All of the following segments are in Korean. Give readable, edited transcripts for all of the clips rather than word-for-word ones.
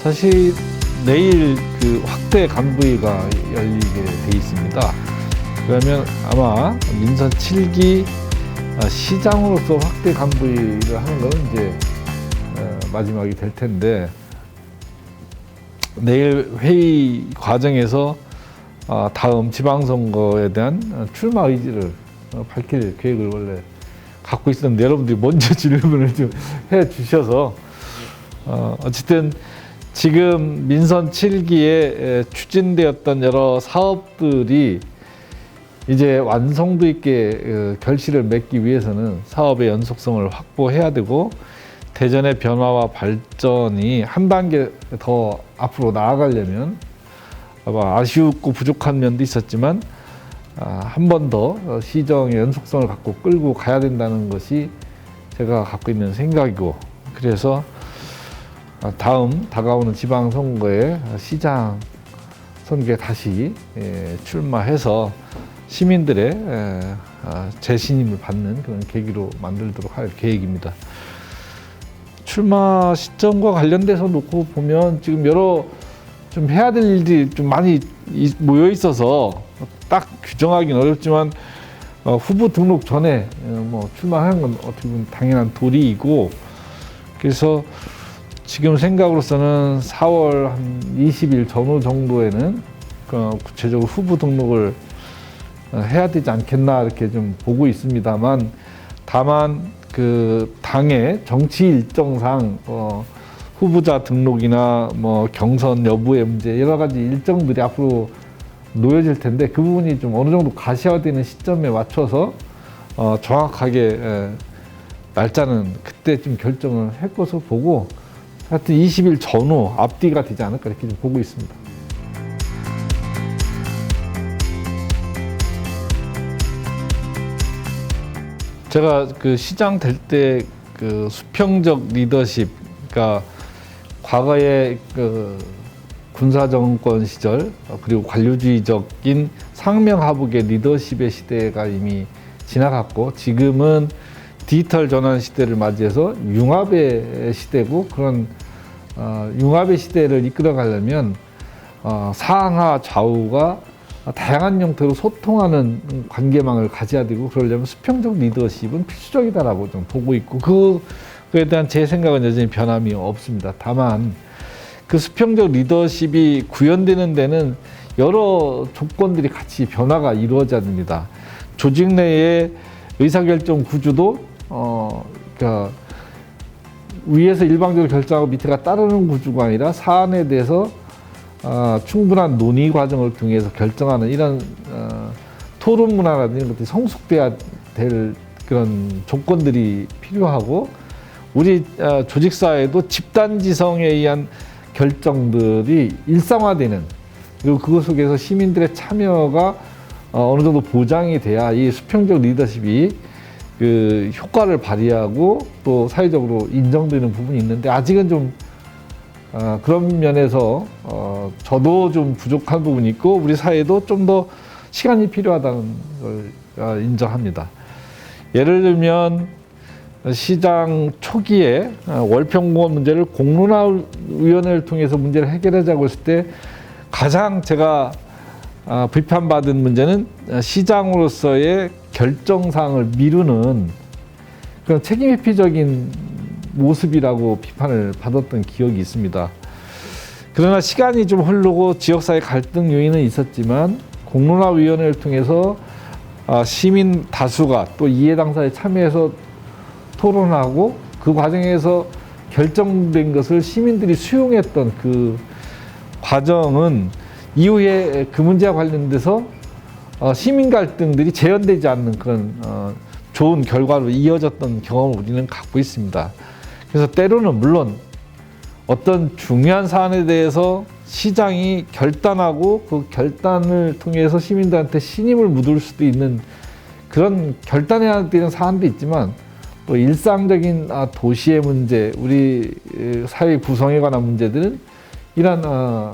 사실 내일 그 확대 간부회가 열리게 돼 있습니다. 그러면 아마 민선 7기 시장으로서 확대 간부회를 하는 건 이제 마지막이 될 텐데, 내일 회의 과정에서 다음 지방선거에 대한 출마 의지를 밝힐 계획을 원래 갖고 있었는데, 여러분들이 먼저 질문을 좀 해 주셔서 어쨌든 지금 민선 7기에 추진되었던 여러 사업들이 이제 완성도 있게 결실을 맺기 위해서는 사업의 연속성을 확보해야 되고, 대전의 변화와 발전이 한 단계 더 앞으로 나아가려면 아마 아쉬웠고 부족한 면도 있었지만 한 번 더 시정의 연속성을 갖고 끌고 가야 된다는 것이 제가 갖고 있는 생각이고, 그래서 다음 다가오는 지방선거에 시장 선거에 다시 출마해서 시민들의 재신임을 받는 그런 계기로 만들도록 할 계획입니다. 출마 시점과 관련돼서 놓고 보면 지금 여러 좀 해야 될 일들이 좀 많이 모여 있어서 딱 규정하기는 어렵지만, 후보 등록 전에 뭐 출마하는 건 어떻게 보면 당연한 도리이고, 그래서 지금 생각으로서는 4월 한 20일 전후 정도에는 구체적으로 후보 등록을 해야 되지 않겠나 이렇게 좀 보고 있습니다만, 다만 그 당의 정치 일정상 후보자 등록이나 뭐 경선 여부의 문제, 여러 가지 일정들이 앞으로 놓여질 텐데, 그 부분이 좀 어느 정도 가시화되는 시점에 맞춰서 정확하게 날짜는 그때 좀 결정을 할 것으로 보고, 하여튼 20일 전후 앞뒤가 되지 않을까 이렇게 좀 보고 있습니다. 제가 그 시장 될 때 그 수평적 리더십, 그러니까 과거에 그 군사 정권 시절 그리고 관료주의적인 상명하복의 리더십의 시대가 이미 지나갔고, 지금은 디지털 전환 시대를 맞이해서 융합의 시대고, 그런 융합의 시대를 이끌어 가려면 상하 좌우가 다양한 형태로 소통하는 관계망을 가져야 되고, 그러려면 수평적 리더십은 필수적이다라고 좀 보고 있고, 그에 대한 제 생각은 여전히 변함이 없습니다. 다만 그 수평적 리더십이 구현되는 데는 여러 조건들이 같이 변화가 이루어져야 됩니다. 조직 내의 의사결정 구조도 그러니까 위에서 일방적으로 결정하고 밑에가 따르는 구조가 아니라 사안에 대해서 충분한 논의 과정을 통해서 결정하는 이런 토론 문화라든지 이런 것들이 성숙돼야 될 그런 조건들이 필요하고, 우리 조직사회도 집단지성에 의한 결정들이 일상화되는, 그리고 그것 속에서 시민들의 참여가 어느 정도 보장이 돼야 이 수평적 리더십이 그 효과를 발휘하고 또 사회적으로 인정되는 부분이 있는데, 아직은 좀 그런 면에서 저도 좀 부족한 부분이 있고, 우리 사회도 좀 더 시간이 필요하다는 걸 인정합니다. 예를 들면 시장 초기에 월평공원 문제를 공론화위원회를 통해서 문제를 해결하자고 했을 때 가장 제가 비판받은 문제는 시장으로서의 결정사항을 미루는 그런 책임회피적인 모습이라고 비판을 받았던 기억이 있습니다. 그러나 시간이 좀 흐르고 지역사회 갈등 요인은 있었지만, 공론화위원회를 통해서 시민 다수가 또 이해 당사에 참여해서 토론하고, 그 과정에서 결정된 것을 시민들이 수용했던 그 과정은 이후에 그 문제와 관련돼서 시민 갈등들이 재현되지 않는 그런 좋은 결과로 이어졌던 경험을 우리는 갖고 있습니다. 그래서 때로는 물론 어떤 중요한 사안에 대해서 시장이 결단하고 그 결단을 통해서 시민들한테 신임을 묻을 수도 있는 그런 결단해야 되는 사안도 있지만, 또 일상적인 도시의 문제, 우리 사회 구성에 관한 문제들은 이런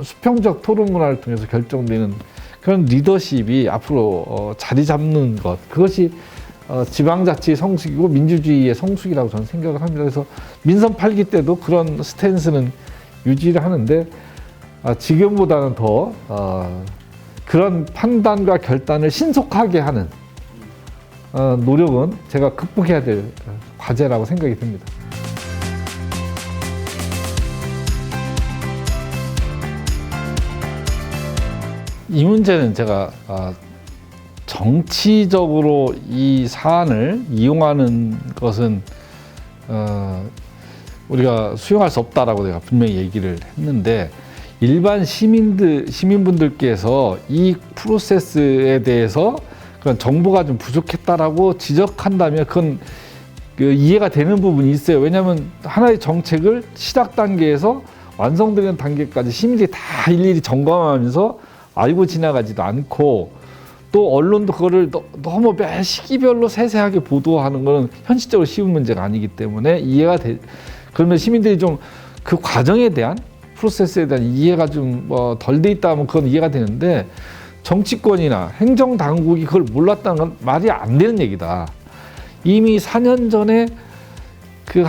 수평적 토론 문화를 통해서 결정되는 그런 리더십이 앞으로 자리 잡는 것, 그것이 지방자치의 성숙이고 민주주의의 성숙이라고 저는 생각을 합니다. 그래서 민선 8기 때도 그런 스탠스는 유지를 하는데 지금보다는 더 그런 판단과 결단을 신속하게 하는 노력은 제가 극복해야 될 과제라고 생각이 듭니다. 이 문제는 제가 정치적으로 이 사안을 이용하는 것은 우리가 수용할 수 없다라고 내가 분명히 얘기를 했는데, 일반 시민분들께서 이 프로세스에 대해서 그런 정보가 좀 부족했다라고 지적한다면 그건 이해가 되는 부분이 있어요. 왜냐하면 하나의 정책을 시작 단계에서 완성되는 단계까지 시민들이 다 일일이 점검하면서 알고 지나가지도 않고, 또 언론도 그거를 너무 매 시기별로 세세하게 보도하는 것은 현실적으로 쉬운 문제가 아니기 때문에 이해가 그러면 시민들이 좀 그 과정에 대한 프로세스에 대한 이해가 좀 덜 돼 있다 하면 그건 이해가 되는데, 정치권이나 행정당국이 그걸 몰랐다는 건 말이 안 되는 얘기다. 이미 4년 전에 그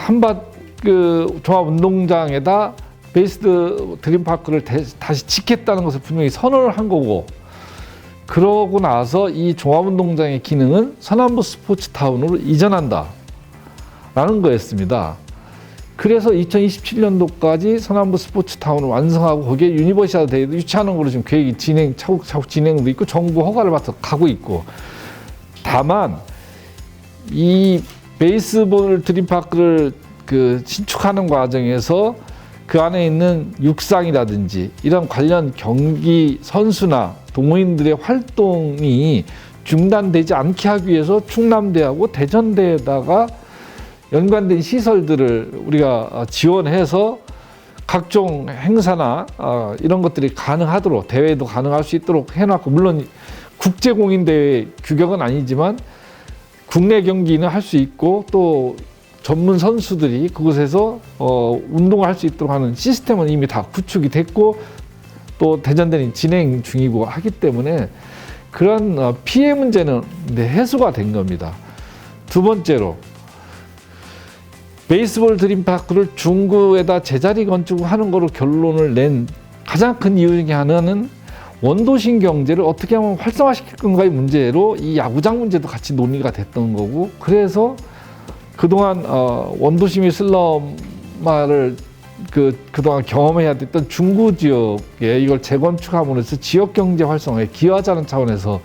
종합운동장에다 베이스드 드림파크를 다시 짓겠다는 것을 분명히 선언을 한 거고, 그러고 나서 이 종합운동장의 기능은 서남부 스포츠타운으로 이전한다 라는 거였습니다. 그래서 2027년도까지 서남부 스포츠타운을 완성하고 거기에 유니버시아드 대회도 유치하는 걸로 지금 계획이 차곡차곡 진행도 있고 정부 허가를 받아서 가고 있고, 다만 이 베이스볼 드림파크를 신축하는 과정에서 그 안에 있는 육상이라든지 이런 관련 경기 선수나 동호인들의 활동이 중단되지 않게 하기 위해서 충남대하고 대전대에다가 연관된 시설들을 우리가 지원해서 각종 행사나 이런 것들이 가능하도록, 대회도 가능할 수 있도록 해놨고, 물론 국제공인대회 규격은 아니지만 국내 경기는 할 수 있고, 또 전문 선수들이 그곳에서 운동을 할 수 있도록 하는 시스템은 이미 다 구축이 됐고, 또 대전대는 진행 중이고 하기 때문에 그런 피해 문제는 해소가 된 겁니다. 두 번째로, 베이스볼 드림파크를 중구에다 제자리 건축하는 거로 결론을 낸 가장 큰 이유 중에 하나는 원도심 경제를 어떻게 하면 활성화시킬 건가의 문제로 이 야구장 문제도 같이 논의가 됐던 거고, 그래서 그동안 원도심이 슬럼화를 그동안 경험해야 됐던 중구 지역에 이걸 재건축함으로써 지역 경제 활성화에 기여하자는 차원에서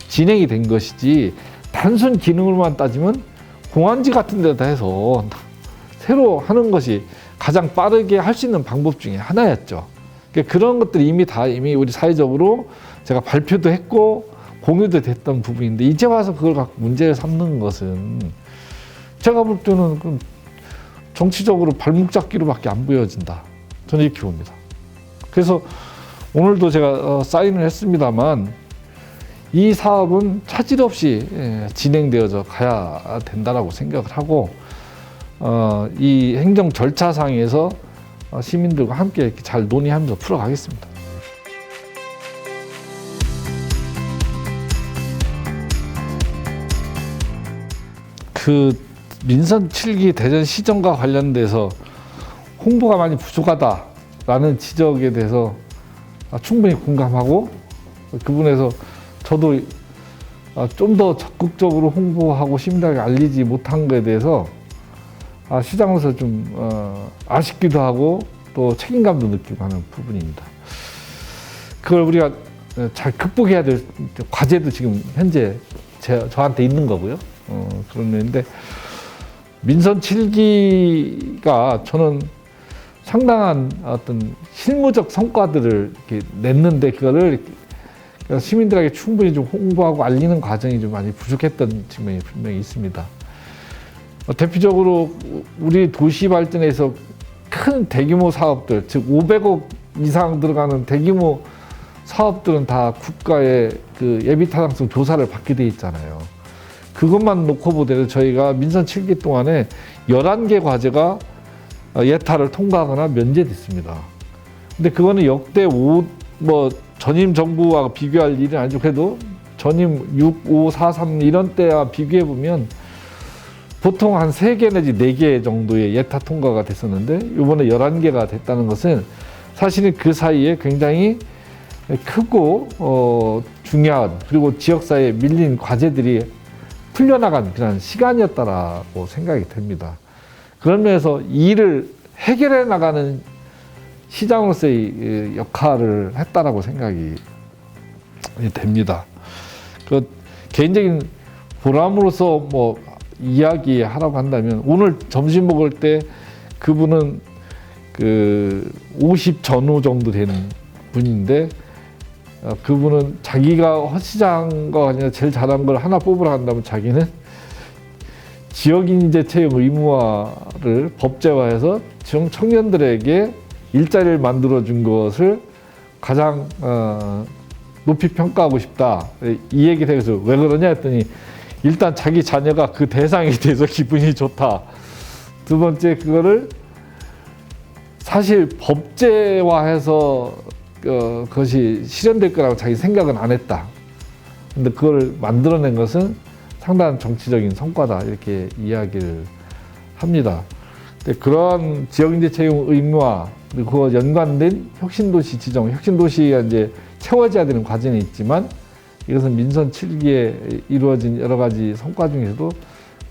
진행이 된 것이지, 단순 기능으로만 따지면 공안지 같은 데다 해서 새로 하는 것이 가장 빠르게 할 수 있는 방법 중에 하나였죠. 그런 것들이 이미 우리 사회적으로 제가 발표도 했고 공유도 됐던 부분인데, 이제 와서 그걸 갖고 문제를 삼는 것은 제가 볼 때는 정치적으로 발목잡기로밖에 안 보여진다. 저는 이렇게 봅니다. 그래서 오늘도 제가 사인을 했습니다만, 이 사업은 차질 없이 진행되어져 가야 된다라고 생각을 하고, 이 행정 절차상에서 시민들과 함께 이렇게 잘 논의하면서 풀어가겠습니다. 민선 7기 대전시정과 관련돼서 홍보가 많이 부족하다라는 지적에 대해서 충분히 공감하고, 그 부분에서 저도 좀 더 적극적으로 홍보하고 시민들에게 알리지 못한 것에 대해서 시장으로서 좀 아쉽기도 하고 또 책임감도 느끼고 하는 부분입니다. 그걸 우리가 잘 극복해야 될 과제도 지금 현재 저한테 있는 거고요. 그런 일인데, 민선 7기가 저는 상당한 어떤 실무적 성과들을 이렇게 냈는데, 그거를 시민들에게 충분히 좀 홍보하고 알리는 과정이 좀 많이 부족했던 측면이 분명히 있습니다. 대표적으로 우리 도시 발전에서 큰 대규모 사업들, 즉 500억 이상 들어가는 대규모 사업들은 다 국가의 예비 타당성 조사를 받게 돼 있잖아요. 그것만 놓고 보더라도 저희가 민선 7기 동안에 11개 과제가 예타를 통과하거나 면제됐습니다. 근데 그거는 역대 전임 정부와 비교할 일은 아니죠. 그래도 전임 6, 5, 4, 3 이런 때와 비교해 보면 보통 한 3개 내지 4개 정도의 예타 통과가 됐었는데 이번에 11개가 됐다는 것은 사실은 그 사이에 굉장히 크고 중요한 그리고 지역사회에 밀린 과제들이 풀려나간 그런 시간이었다라고 생각이 됩니다. 그런 면에서 이 일을 해결해 나가는 시장으로서의 역할을 했다라고 생각이 됩니다. 그 개인적인 보람으로서 뭐 이야기하라고 한다면 오늘 점심 먹을 때 그분은 그 50 전후 정도 되는 분인데 그분은 자기가 허시장과 아니라 제일 잘한 걸 하나 뽑으라 한다면 자기는 지역인재 채용 의무화를 법제화해서 지역 청년들에게 일자리를 만들어준 것을 가장 높이 평가하고 싶다. 이 얘기를 해서 왜 그러냐 했더니 일단 자기 자녀가 그 대상이 돼서 기분이 좋다. 두 번째 그거를 사실 법제화해서 그것이 실현될 거라고 자기 생각은 안 했다. 근데 그걸 만들어낸 것은 상당한 정치적인 성과다. 이렇게 이야기를 합니다. 근데 그러한 지역인재 채용 의무화 그리고 그와 연관된 혁신도시 지정, 혁신도시가 이제 채워져야 되는 과정이 있지만 이것은 민선 7기에 이루어진 여러 가지 성과 중에서도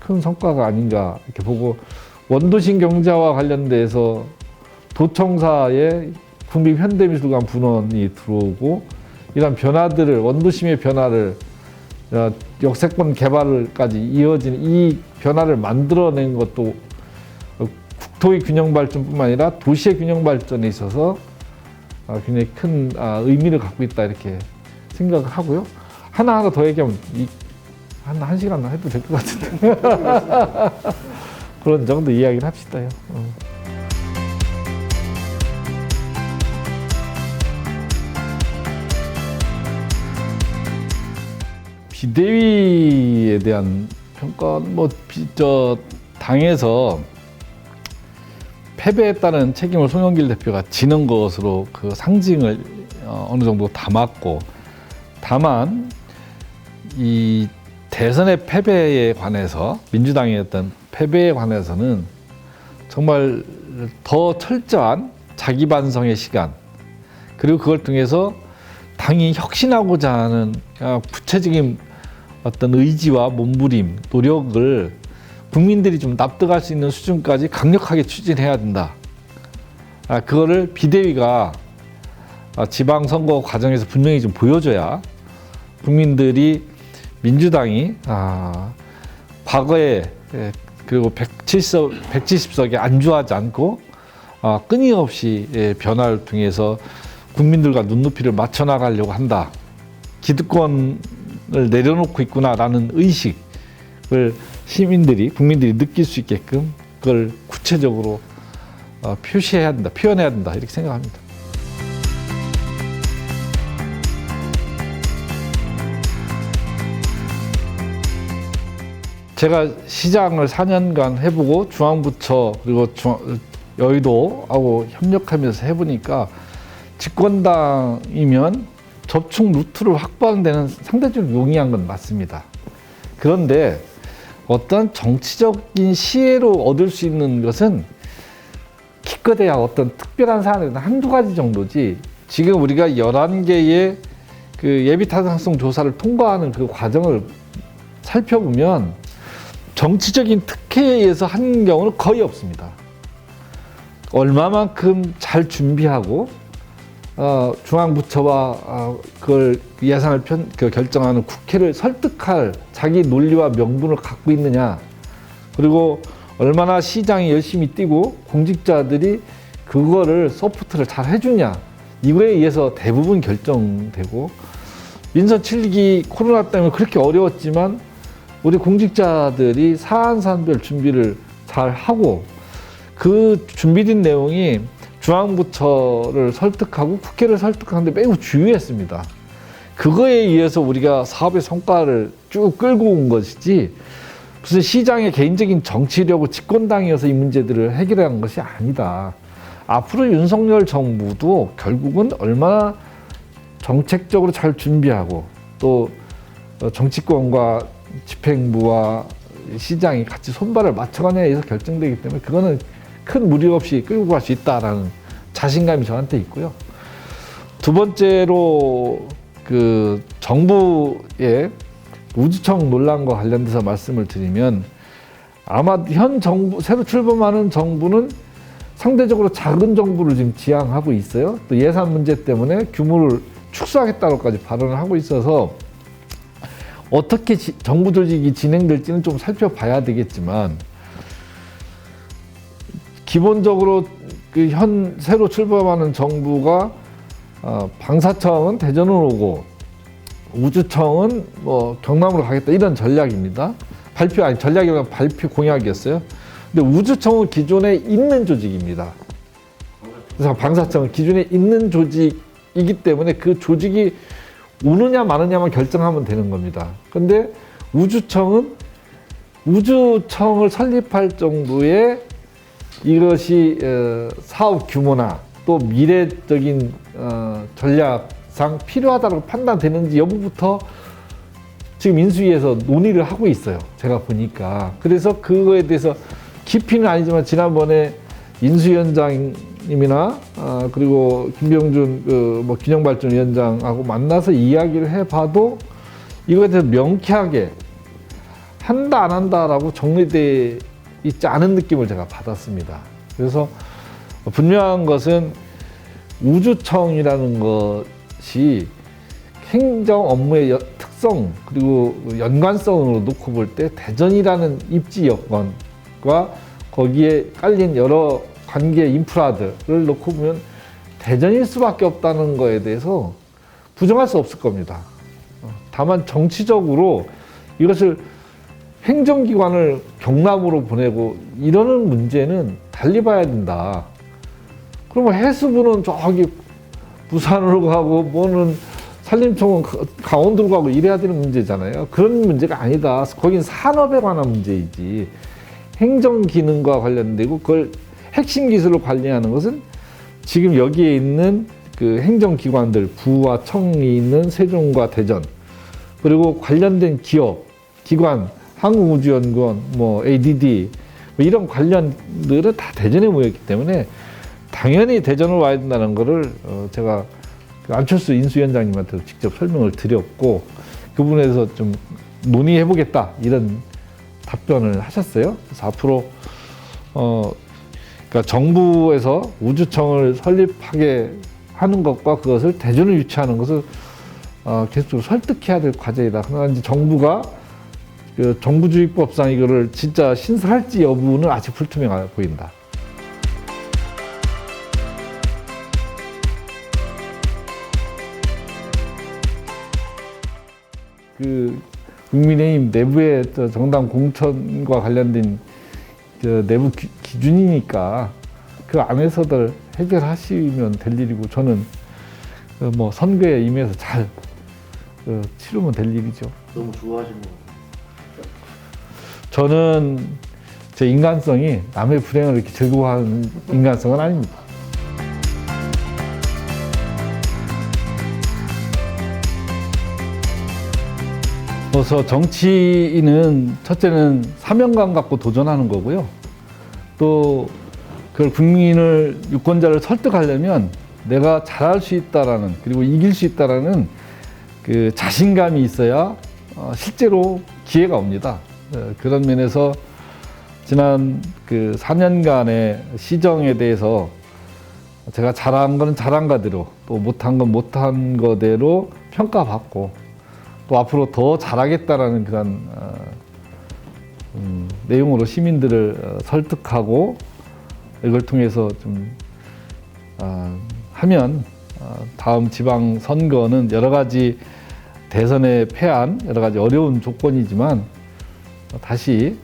큰 성과가 아닌가 이렇게 보고 원도심 경제와 관련돼서 도청사에 국립현대미술관 분원이 들어오고 이런 변화들을 원도심의 변화를 역세권 개발까지 이어진 이 변화를 만들어낸 것도 국토의 균형 발전뿐만 아니라 도시의 균형 발전에 있어서 굉장히 큰 의미를 갖고 있다 이렇게 생각을 하고요. 하나 더 얘기하면 한 시간 해도 될 것 같은데 그런 정도 이야기를 합시다요. 비대위에 대한 평가, 당에서 패배했다는 책임을 송영길 대표가 지는 것으로 그 상징을 어느 정도 담았고, 다만 이 대선의 패배에 관해서 민주당의 어떤 패배에 관해서는 정말 더 철저한 자기 반성의 시간, 그리고 그걸 통해서 당이 혁신하고자 하는 구체적인 어떤 의지와 몸부림, 노력을 국민들이 좀 납득할 수 있는 수준까지 강력하게 추진해야 된다. 그거를 비대위가 지방선거 과정에서 분명히 좀 보여줘야 국민들이 민주당이 과거에 그리고 170석에 안주하지 않고 끊임없이 변화를 통해서 국민들과 눈높이를 맞춰 나가려고 한다. 기득권을 내려놓고 있구나라는 의식을 시민들이, 국민들이 느낄 수 있게끔 그걸 구체적으로 표시해야 된다, 표현해야 된다 이렇게 생각합니다. 제가 시장을 4년간 해보고 중앙부처 그리고 여의도하고 협력하면서 해보니까 집권당이면 접촉 루트를 확보하는 데는 상대적으로 용이한 건 맞습니다. 그런데 어떤 정치적인 시혜로 얻을 수 있는 것은 기껏해야 어떤 특별한 사안에는 한두 가지 정도지, 지금 우리가 11개의 그 예비 타당성 조사를 통과하는 그 과정을 살펴보면 정치적인 특혜에 의해서 한 경우는 거의 없습니다. 얼마만큼 잘 준비하고 중앙부처와 그걸 예산을 결정하는 국회를 설득할 자기 논리와 명분을 갖고 있느냐, 그리고 얼마나 시장이 열심히 뛰고 공직자들이 그거를 서포트를 잘 해주냐, 이거에 의해서 대부분 결정되고, 민선 7기 코로나 때문에 그렇게 어려웠지만 우리 공직자들이 사안사안별 준비를 잘 하고 그 준비된 내용이 중앙부처를 설득하고 국회를 설득하는데 매우 주요했습니다. 그거에 의해서 우리가 사업의 성과를 쭉 끌고 온 것이지 무슨 시장의 개인적인 정치력으로 집권당이어서 이 문제들을 해결하는 것이 아니다. 앞으로 윤석열 정부도 결국은 얼마나 정책적으로 잘 준비하고 또 정치권과 집행부와 시장이 같이 손발을 맞춰가냐에 의해서 결정되기 때문에 그거는 큰 무리 없이 끌고 갈 수 있다라는 자신감이 저한테 있고요. 두 번째로 그 정부의 우주청 논란과 관련돼서 말씀을 드리면 아마 현 정부, 새로 출범하는 정부는 상대적으로 작은 정부를 지금 지향하고 있어요. 또 예산 문제 때문에 규모를 축소하겠다고까지 발언을 하고 있어서 어떻게 정부 조직이 진행될지는 좀 살펴봐야 되겠지만 기본적으로 그 현 새로 출범하는 정부가 방사청은 대전으로 오고 우주청은 뭐 경남으로 가겠다 이런 전략입니다. 전략이라고 발표 공약이었어요. 근데 우주청은 기존에 있는 조직입니다. 그래서 방사청은 기존에 있는 조직이기 때문에 그 조직이 오느냐 마느냐만 결정하면 되는 겁니다. 근데 우주청은 우주청을 설립할 정도의 이것이 사업 규모나 또 미래적인 전략상 필요하다고 판단되는지 여부부터 지금 인수위에서 논의를 하고 있어요. 제가 보니까. 그래서 그거에 대해서 깊이는 아니지만 지난번에 인수위원장님이나 그리고 김병준 뭐 균형발전위원장하고 만나서 이야기를 해봐도 이거에 대해서 명쾌하게 한다 안 한다라고 정리돼 있지 않은 느낌을 제가 받았습니다. 그래서 분명한 것은 우주청이라는 것이 행정 업무의 특성 그리고 연관성으로 놓고 볼 때 대전이라는 입지 여건과 거기에 깔린 여러 관계 인프라들을 놓고 보면 대전일 수밖에 없다는 거에 대해서 부정할 수 없을 겁니다. 다만 정치적으로 이것을 행정기관을 경남으로 보내고 이러는 문제는 달리 봐야 된다. 그러면 해수부는 저기 부산으로 가고 뭐는 산림청은 강원도로 가고 이래야 되는 문제잖아요. 그런 문제가 아니다. 거긴 산업에 관한 문제이지. 행정기능과 관련되고 그걸 핵심 기술을 관리하는 것은 지금 여기에 있는 그 행정기관들 부와 청이 있는 세종과 대전 그리고 관련된 기업, 기관 한국우주연구원, 뭐 ADD 뭐 이런 관련들은 다 대전에 모였기 때문에 당연히 대전으로 와야 된다는 거를 제가 안철수 인수위원장님한테도 직접 설명을 드렸고 그 부분에서 좀 논의해 보겠다 이런 답변을 하셨어요. 그래서 앞으로 그러니까 정부에서 우주청을 설립하게 하는 것과 그것을 대전을 유치하는 것을 계속적으로 설득해야 될 과제이다. 그러나 이제 정부가 그 정부주의법상 이거를 진짜 신설할지 여부는 아직 불투명해 보인다. 그 국민의힘 내부의 정당 공천과 관련된 내부 기준이니까 그 안에서들 해결하시면 될 일이고 저는 뭐 선거에 임해서 잘 치르면 될 일이죠. 너무 좋아하시는 것 같아요. 저는 제 인간성이 남의 불행을 이렇게 즐거워하는 인간성은 아닙니다. 그래서 정치인은 첫째는 사명감 갖고 도전하는 거고요. 또 그걸 국민을 유권자를 설득하려면 내가 잘할 수 있다라는 그리고 이길 수 있다라는 그 자신감이 있어야 실제로 기회가 옵니다. 그런 면에서 지난 그 4년간의 시정에 대해서 제가 잘한 건 잘한 거대로 또 못한 건 못한 거대로 평가받고 또 앞으로 더 잘하겠다라는 그런 내용으로 시민들을 설득하고 이걸 통해서 좀 하면 다음 지방 선거는 여러 가지 대선에 패한 여러 가지 어려운 조건이지만 다시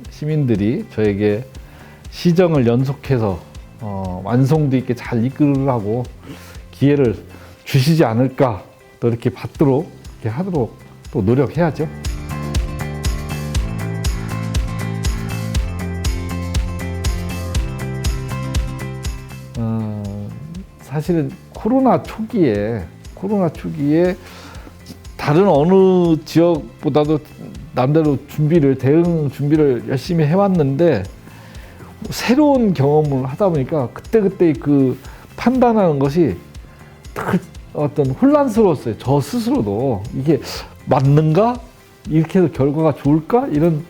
시민들이 저에게 시정을 연속해서 완성도 있게 잘 이끌으라고 기회를 주시지 않을까 또 이렇게 받도록 이렇게 하도록 또 노력해야죠. 사실은 코로나 초기에 다른 어느 지역보다도 남대로 대응 준비를 열심히 해왔는데 새로운 경험을 하다 보니까 그때그때 그 판단하는 것이 어떤 혼란스러웠어요. 저 스스로도 이게 맞는가? 이렇게 해서 결과가 좋을까? 이런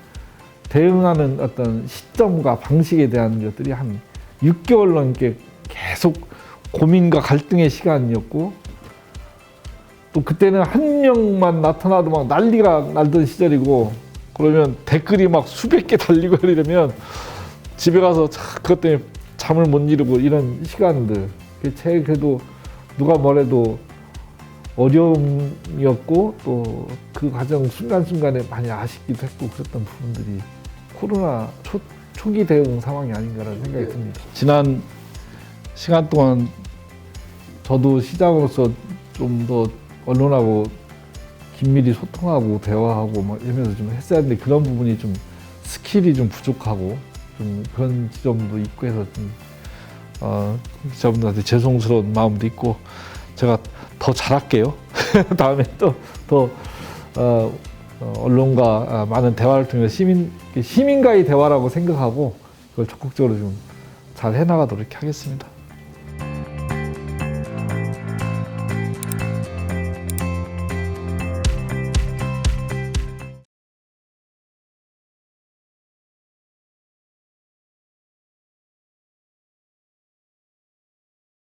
대응하는 어떤 시점과 방식에 대한 것들이 한 6개월 넘게 계속 고민과 갈등의 시간이었고, 또 그때는 한 명만 나타나도 막 난리가 나던 시절이고, 그러면 댓글이 막 수백 개 달리고 이러면 집에 가서 그것 때문에 잠을 못 이루고 이런 시간들, 제일 그래도 누가 뭐래도 어려움이었고, 또 그 과정 순간순간에 많이 아쉽기도 했고 그랬던 부분들이 코로나 초기 대응 상황이 아닌가라는 생각이 듭니다. 지난 시간 동안 저도 시장으로서 좀 더 언론하고 긴밀히 소통하고 대화하고 막 이러면서 좀 했어야 하는데, 그런 부분이 좀 스킬이 좀 부족하고 좀 그런 지점도 있고 해서 좀 기자분들한테 죄송스러운 마음도 있고, 제가 더 잘할게요. 다음에 또 더 언론과 많은 대화를 통해서 시민과의 대화라고 생각하고 그걸 적극적으로 좀 잘 해나가도록 하겠습니다.